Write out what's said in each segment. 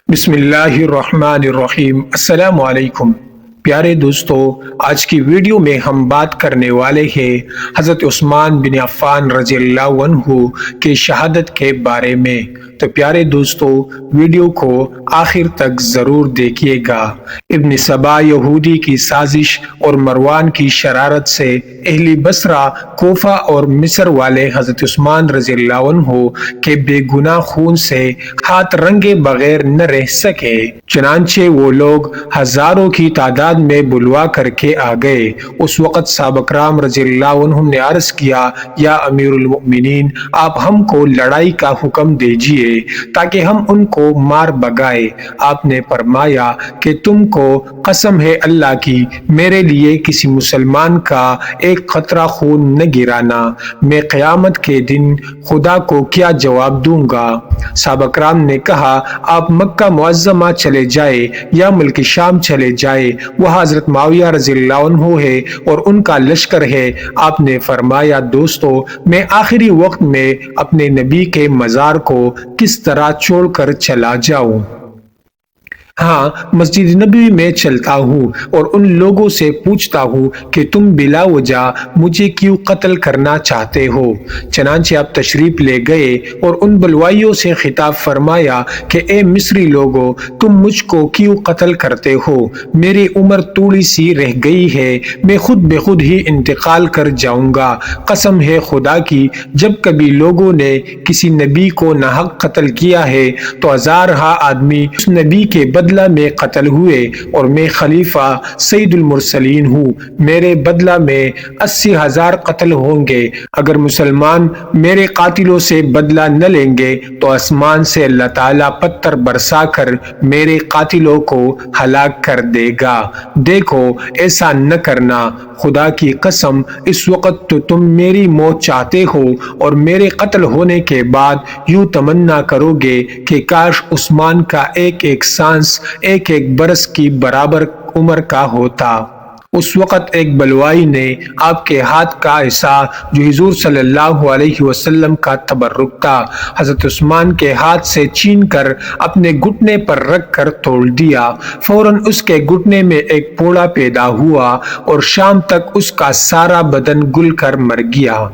بسم اللہ الرحمن الرحیم۔ السلام علیکم پیارے دوستو، آج کی ویڈیو میں ہم بات کرنے والے ہیں حضرت عثمان بن عفان رضی اللہ عنہ کی شہادت کے بارے میں۔ تو پیارے دوستو، ویڈیو کو آخر تک ضرور دیکھیے گا۔ ابن سبا یہودی کی سازش اور مروان کی شرارت سے اہل بصرہ، کوفہ اور مصر والے حضرت عثمان رضی اللہ عنہ کے بے گناہ خون سے ہاتھ رنگے بغیر نہ رہ سکے، چنانچہ وہ لوگ ہزاروں کی تعداد میں بلوا کر کے آ گئے۔ اس وقت صحابہ کرام رضی اللہ عنہم نے عرض کیا، یا امیر المؤمنین، آپ ہم کو لڑائی کا حکم دیجئے تاکہ ہم ان کو مار بگائے۔ آپ نے فرمایا کہ تم کو قسم ہے اللہ کی، میرے لیے کسی مسلمان کا ایک قطرہ خون نہ گرانا۔ میں قیامت کے دن خدا کو کیا جواب دوں گا؟ صحابہ کرام نے کہا، آپ مکہ معظمہ چلے جائے یا ملک شام چلے جائے، وہاں حضرت معاویہ رضی اللہ عنہ ہے اور ان کا لشکر ہے۔ آپ نے فرمایا، دوستو، میں آخری وقت میں اپنے نبی کے مزار کو کس طرح چھوڑ کر چلا جاؤں؟ ہاں، مسجد نبوی میں چلتا ہوں اور ان لوگوں سے پوچھتا ہوں کہ تم بلا وجہ مجھے کیوں قتل کرنا چاہتے ہو؟ چنانچہ آپ تشریف لے گئے اور ان بلوائیوں سے خطاب فرمایا کہ اے مصری لوگو، تم مجھ کو کیوں قتل کرتے ہو؟ میری عمر تھوڑی سی رہ گئی ہے، میں خود بے خود ہی انتقال کر جاؤں گا۔ قسم ہے خدا کی، جب کبھی لوگوں نے کسی نبی کو ناحق قتل کیا ہے تو ہزارہا آدمی اس نبی کے بدلہ میں قتل ہوئے، اور میں خلیفہ سید المرسلین ہوں، میرے بدلہ میں 80,000 قتل ہوں گے۔ اگر مسلمان میرے قاتلوں سے بدلہ نہ لیں گے تو آسمان سے اللہ تعالیٰ پتھر برسا کر میرے قاتلوں کو ہلاک کر دے گا۔ دیکھو، ایسا نہ کرنا، خدا کی قسم، اس وقت تو تم میری موت چاہتے ہو اور میرے قتل ہونے کے بعد یوں تمنا کرو گے کہ کاش عثمان کا ایک ایک سانس ایک ایک برس کی برابر عمر کا ہوتا۔ اس وقت ایک بلوائی نے آپ کے ہاتھ کا حصہ، جو حضور صلی اللہ علیہ وسلم کا تبرک تھا، حضرت عثمان کے ہاتھ سے چھین کر اپنے گھٹنے پر رکھ کر توڑ دیا۔ فوراً اس کے گھٹنے میں ایک پھوڑا پیدا ہوا اور شام تک اس کا سارا بدن گل کر مر گیا۔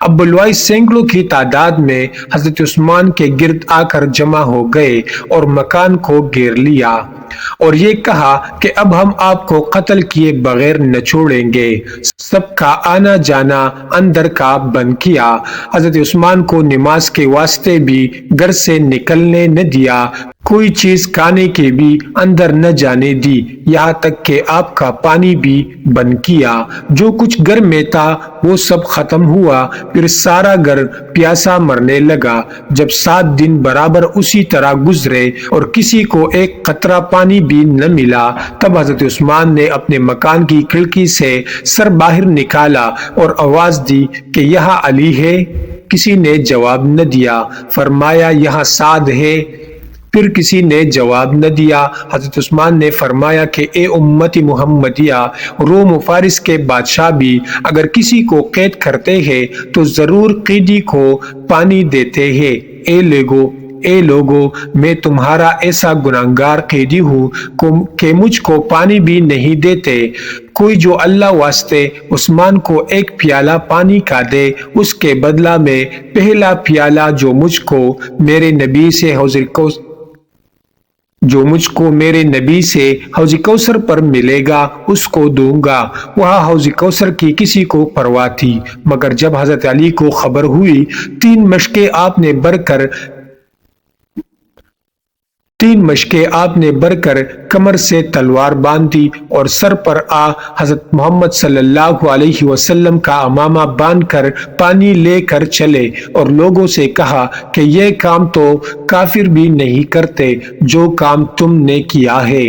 اب بلوائی سینکڑوں کی تعداد میں حضرت عثمان کے گرد آ کر جمع ہو گئے اور مکان کو گھیر لیا اور یہ کہا کہ اب ہم آپ کو قتل کیے بغیر نہ چھوڑیں گے۔ سب کا آنا جانا اندر کا بند کیا۔ حضرت عثمان کو نماز کے واسطے بھی گھر سے نکلنے نہ دیا، کوئی چیز کھانے کے بھی اندر نہ جانے دی، یہاں تک کہ آپ کا پانی بھی بند کیا۔ جو کچھ گھر میں تھا وہ سب ختم ہوا، پھر سارا گھر پیاسا مرنے لگا۔ جب 7 دن برابر اسی طرح گزرے اور کسی کو ایک قطرہ پانی بھی نہ ملا، تب حضرت عثمان نے اپنے مکان کی کھڑکی سے سر باہر نکالا اور آواز دی کہ یہاں علی ہے؟ کسی نے جواب نہ دیا۔ فرمایا، یہاں سعد ہے؟ پھر کسی نے جواب نہ دیا۔ حضرت عثمان نے فرمایا کہ اے امت محمدیہ، روم و فارس کے بادشاہ بھی اگر کسی کو قید کرتے ہیں تو ضرور قیدی کو پانی دیتے ہیں۔ اے لوگو، میں تمہارا ایسا گناہگار قیدی ہوں کہ مجھ کو پانی بھی نہیں دیتے۔ کوئی جو اللہ واسطے عثمان کو ایک پیالہ پانی کا دے، اس کے بدلہ میں پہلا پیالہ جو مجھ کو میرے نبی سے حوض کوثر پر ملے گا اس کو دوں گا۔ وہاں حوض کوثر کی کسی کو پرواہ تھی، مگر جب حضرت علی کو خبر ہوئی، 3 مشقیں آپ نے بر کر کمر سے تلوار باندھی اور سر پر حضرت محمد صلی اللہ علیہ وسلم کا امامہ باندھ کر پانی لے کر چلے اور لوگوں سے کہا کہ یہ کام تو کافر بھی نہیں کرتے جو کام تم نے کیا ہے۔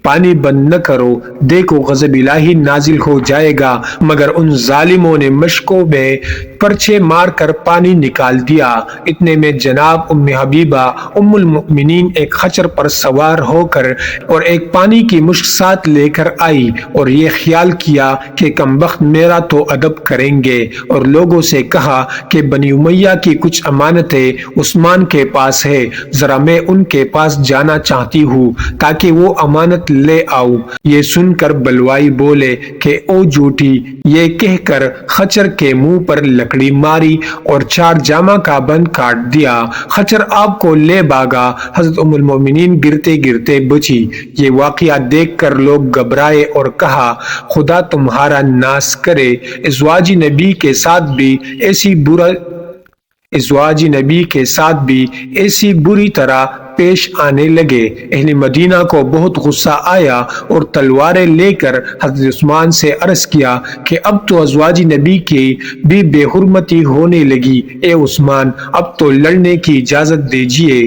پانی بند نہ کرو، دیکھو غضب الہی نازل ہو جائے گا۔ مگر ان ظالموں نے مشکوں میں پرچے مار کر پانی نکال دیا۔ اتنے میں جناب ام حبیبہ ام المؤمنین ایک خچر پر سوار ہو کر اور ایک پانی کی مشک ساتھ لے کر آئی اور یہ خیال کیا کہ کمبخت میرا تو ادب کریں گے، اور لوگوں سے کہا کہ بنی امیہ کی کچھ امانتیں عثمان کے پاس ہے، ذرا میں ان کے پاس جانا چاہتی ہوں تاکہ وہ امانت لے آؤ۔ یہ سن کر بلوائی بولے کہ او جھوٹی، یہ کہہ کر خچر کے منہ پر لکڑی ماری اور 4 جامہ کا بند کاٹ دیا۔ خچر آپ کو لے بھاگا، حضرت ام المومنین گرتے گرتے بچی۔ یہ واقعہ دیکھ کر لوگ گھبرائے اور کہا خدا تمہارا ناس کرے۔ ازواج نبی کے ساتھ بھی ایسی بری طرح پیش آنے لگے۔ اہل مدینہ کو بہت غصہ آیا اور تلواریں لے کر حضرت عثمان سے عرض کیا کہ اب تو ازواج نبی کی بھی بے حرمتی ہونے لگی، اے عثمان اب تو لڑنے کی اجازت دیجیے۔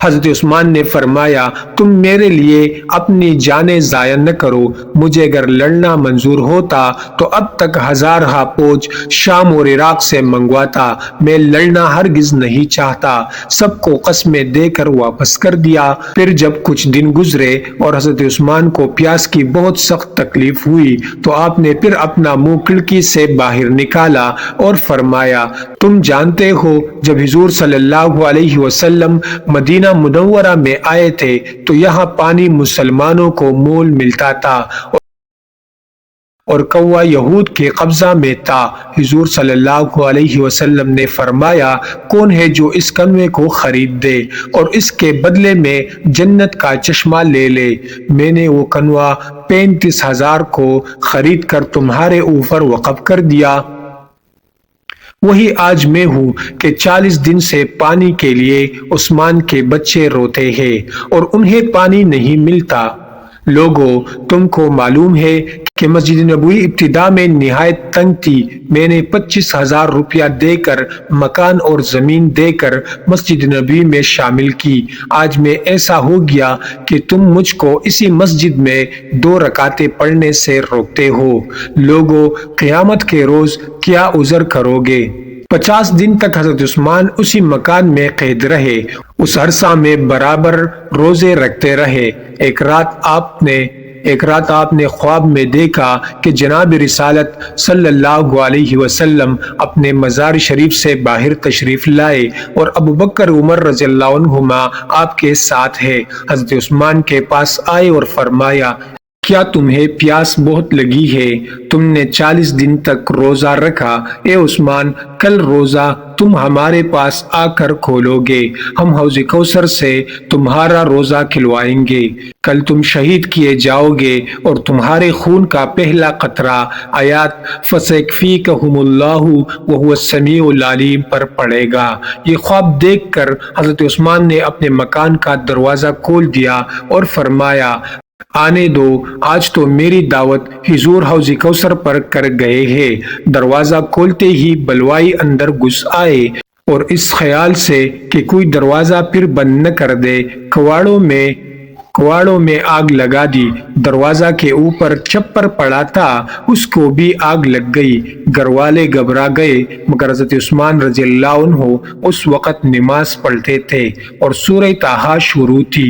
حضرت عثمان نے فرمایا تم میرے لیے اپنی جانیں ضائع نہ کرو، مجھے اگر لڑنا منظور ہوتا تو اب تک 1000 فوج شام اور عراق سے منگواتا، میں لڑنا ہرگز نہیں چاہتا۔ سب کو قسمیں دے کر واپس کر دیا۔ پھر جب کچھ دن گزرے اور حضرت عثمان کو پیاس کی بہت سخت تکلیف ہوئی تو آپ نے پھر اپنا منہ کھڑکی سے باہر نکالا اور فرمایا تم جانتے ہو جب حضور صلی اللہ علیہ وسلم مدینہ منورہ میں آئے تھے تو یہاں پانی مسلمانوں کو مول ملتا تھا اور کوا یہود کے قبضہ میں تھا۔ حضور صلی اللہ علیہ وسلم نے فرمایا کون ہے جو اس کنویں کو خرید دے اور اس کے بدلے میں جنت کا چشمہ لے لے؟ میں نے وہ کنواں 35,000 کو خرید کر تمہارے اوپر وقف کر دیا۔ وہی آج میں ہوں کہ 40 دن سے پانی کے لیے عثمان کے بچے روتے ہیں اور انہیں پانی نہیں ملتا۔ لوگوں تم کو معلوم ہے کہ مسجد نبوی ابتدا میں نہایت تنگ تھی، میں نے 25,000 روپیہ دے کر مکان اور زمین دے کر مسجد نبوی میں شامل کی۔ آج میں ایسا ہو گیا کہ تم مجھ کو اسی مسجد میں 2 رکعتیں پڑھنے سے روکتے ہو۔ لوگوں قیامت کے روز کیا عذر کرو گے؟ 50 دن تک حضرت عثمان اسی مکان میں قید رہے، اس عرصہ میں برابر روزے رکھتے رہے۔ ایک رات آپ نے خواب میں دیکھا کہ جناب رسالت صلی اللہ علیہ وسلم اپنے مزار شریف سے باہر تشریف لائے اور ابوبکر عمر رضی اللہ عنہما آپ کے ساتھ ہے۔ حضرت عثمان کے پاس آئے اور فرمایا کیا تمہیں پیاس بہت لگی ہے؟ تم نے 40 دن تک روزہ رکھا، اے عثمان کل روزہ تم ہمارے پاس آ کر کھولو گے، ہم حوض کوثر سے تمہارا روزہ کھلوائیں گے۔ کل تم شہید کیے جاؤ گے اور تمہارے خون کا پہلا قطرہ آیات فَسَيَكْفِيكَهُمُ اللَّهُ وَهُوَ السَّمِيعُ الْعَلِيمُ پر پڑے گا۔ یہ خواب دیکھ کر حضرت عثمان نے اپنے مکان کا دروازہ کھول دیا اور فرمایا آنے دو، آج تو میری دعوت حضور حوض کوثر پر کر گئے ہیں۔ دروازہ کھولتے ہی بلوائی اندر گھس آئے اور اس خیال سے کہ کوئی دروازہ پھر بند نہ کر دے کواڑوں میں آگ لگا دی۔ دروازہ کے اوپر چھپر پڑا تھا، اس کو بھی آگ لگ گئی۔ گھر والے گھبرا گئے، مگر حضرت عثمان رضی اللہ عنہ اس وقت نماز پڑھتے تھے اور سورہ طٰہٰ شروع تھی۔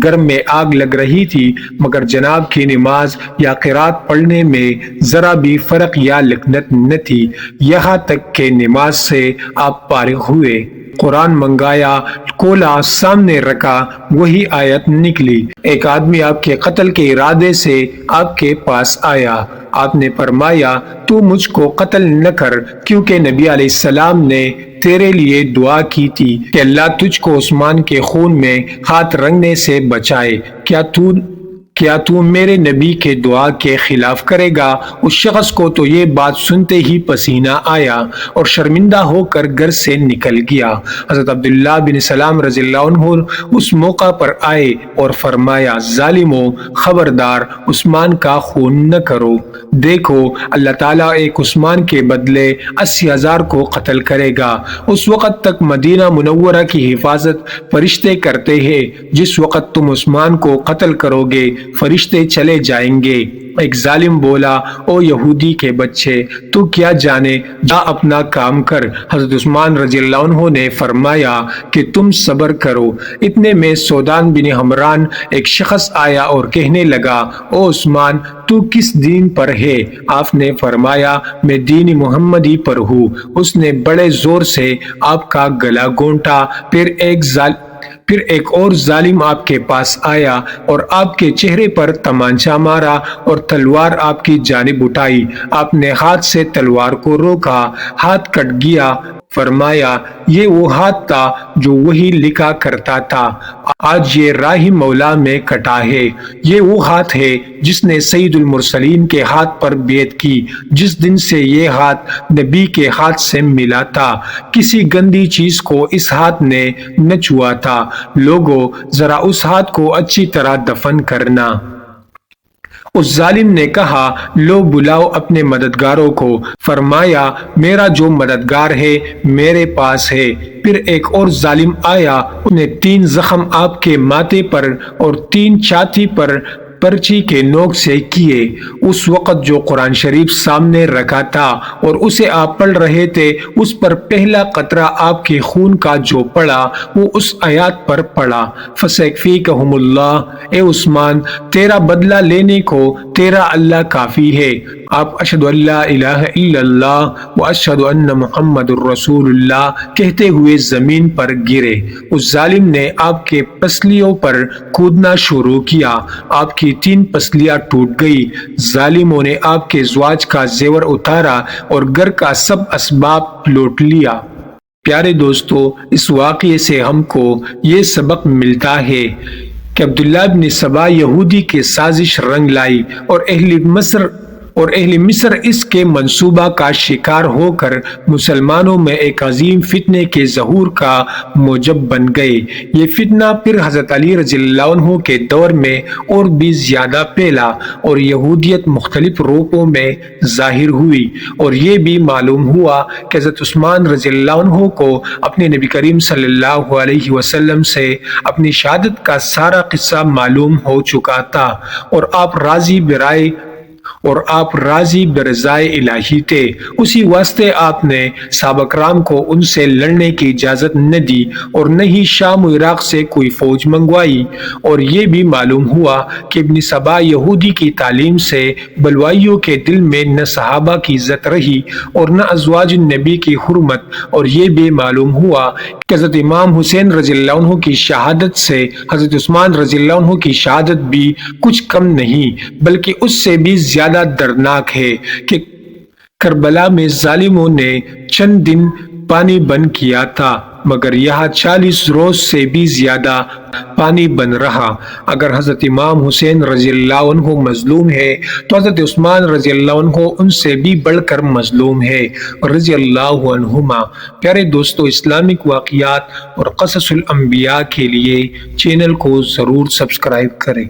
گھر میں آگ لگ رہی تھی مگر جناب کی نماز یا قرات پڑھنے میں ذرا بھی فرق یا لکنت نہ تھی، یہاں تک کہ نماز سے آپ فارغ ہوئے۔ قرآن منگایا، کھولا، سامنے رکھا، وہی آیت نکلی۔ ایک آدمی آپ کے قتل کے ارادے سے آپ کے پاس آیا۔ آپ نے فرمایا تو مجھ کو قتل نہ کر، کیونکہ نبی علیہ السلام نے تیرے لیے دعا کی تھی کہ اللہ تجھ کو عثمان کے خون میں ہاتھ رنگنے سے بچائے۔ کیا تو میرے نبی کے دعا کے خلاف کرے گا؟ اس شخص کو تو یہ بات سنتے ہی پسینہ آیا اور شرمندہ ہو کر گھر سے نکل گیا۔ حضرت عبداللہ بن سلام رضی اللہ عنہ اس موقع پر آئے اور فرمایا ظالموں خبردار عثمان کا خون نہ کرو، دیکھو اللہ تعالیٰ ایک عثمان کے بدلے 80,000 کو قتل کرے گا۔ اس وقت تک مدینہ منورہ کی حفاظت فرشتے کرتے ہیں، جس وقت تم عثمان کو قتل کرو گے فرشتے چلے جائیں گے۔ ایک ظالم بولا، او یہودی کے بچے، تو کیا جانے، جا اپنا کام کر۔ حضرت عثمان رضی اللہ عنہ نے فرمایا کہ تم صبر کرو۔ اتنے میں سودان بن حمران ایک شخص آیا اور کہنے لگا، او عثمان، تو کس دین پر ہے؟ آپ نے فرمایا، میں دین محمدی پر ہوں۔ اس نے بڑے زور سے آپ کا گلا گھونٹا۔ پھر ایک اور ظالم آپ کے پاس آیا اور آپ کے چہرے پر تمانچہ مارا اور تلوار آپ کی جانب اٹھائی۔ آپ نے ہاتھ سے تلوار کو روکا، ہاتھ کٹ گیا۔ فرمایا، یہ وہ ہاتھ تھا جو وہی لکھا کرتا تھا، آج یہ راہ مولا میں کٹا ہے۔ یہ وہ ہاتھ ہے جس نے سید المرسلین کے ہاتھ پر بیعت کی، جس دن سے یہ ہاتھ نبی کے ہاتھ سے ملا تھا۔ کسی گندی چیز کو اس ہاتھ نے نہ چھوا تھا۔ لوگو، ذرا اس ہاتھ کو اچھی طرح دفن کرنا۔ اس ظالم نے کہا، لو بلاؤ اپنے مددگاروں کو۔ فرمایا، میرا جو مددگار ہے میرے پاس ہے۔ پھر ایک اور ظالم آیا، اس نے 3 زخم آپ کے ماتھے پر اور 3 چھاتی پر پرچی کے نوک سے کیے۔ اس وقت جو قرآن شریف سامنے رکھا تھا اور اسے آپ پڑھ رہے تھے، اس پر پہلا قطرہ آپ کے خون کا جو پڑا وہ اس آیات پر پڑا، فَسَيَكْفِيكَهُمُ اللَّهُ۔ اے عثمان، تیرا بدلہ لینے کو تیرا اللہ کافی ہے۔ آپ اشہد ان لا الہ الا اللہ و اشہد ان محمد الرسول اللہ کہتے ہوئے زمین پر گرے۔ اس ظالم نے آپ کے پسلیوں پر کودنا شروع کیا، آپ کی 3 پسلیاں ٹوٹ گئی۔ ظالموں نے آپ کے زواج کا زیور اتارا اور گھر کا سب اسباب لوٹ لیا۔ پیارے دوستو، اس واقعے سے ہم کو یہ سبق ملتا ہے کہ عبداللہ بن سبا یہودی کی سازش رنگ لائی اور اہل مصر اس کے منصوبہ کا شکار ہو کر مسلمانوں میں ایک عظیم فتنے کے ظہور کا موجب بن گئے۔ یہ فتنہ پھر حضرت علی رضی اللہ عنہ کے دور میں اور بھی زیادہ پھیلا اور یہودیت مختلف روپوں میں ظاہر ہوئی، اور یہ بھی معلوم ہوا کہ حضرت عثمان رضی اللہ عنہ کو اپنے نبی کریم صلی اللہ علیہ وسلم سے اپنی شہادت کا سارا قصہ معلوم ہو چکا تھا، اور آپ راضی برضائے الہی تھے۔ اسی واسطے آپ نے صحابہ کرام کو ان سے لڑنے کی اجازت نہ دی اور نہ ہی شام و عراق سے کوئی فوج منگوائی۔ اور یہ بھی معلوم ہوا کہ ابن سبا یہودی کی تعلیم سے بلوائیوں کے دل میں نہ صحابہ کی عزت رہی اور نہ ازواج النبی کی حرمت، اور یہ بھی معلوم ہوا کہ حضرت امام حسین رضی اللہ عنہ کی شہادت سے حضرت عثمان رضی اللہ عنہ کی شہادت بھی کچھ کم نہیں، بلکہ اس سے بھی زیادہ دردناک ہے کہ کربلا میں ظالموں نے چند دن پانی بند کیا تھا، مگر یہاں 40 روز سے بھی زیادہ پانی بند رہا۔ اگر حضرت امام حسین رضی اللہ عنہ مظلوم ہے تو حضرت عثمان رضی اللہ عنہ ان سے بھی بڑھ کر مظلوم ہے، رضی اللہ عنہما۔ پیارے دوستو، اسلامک واقعات اور قصص الانبیاء کے لیے چینل کو ضرور سبسکرائب کریں۔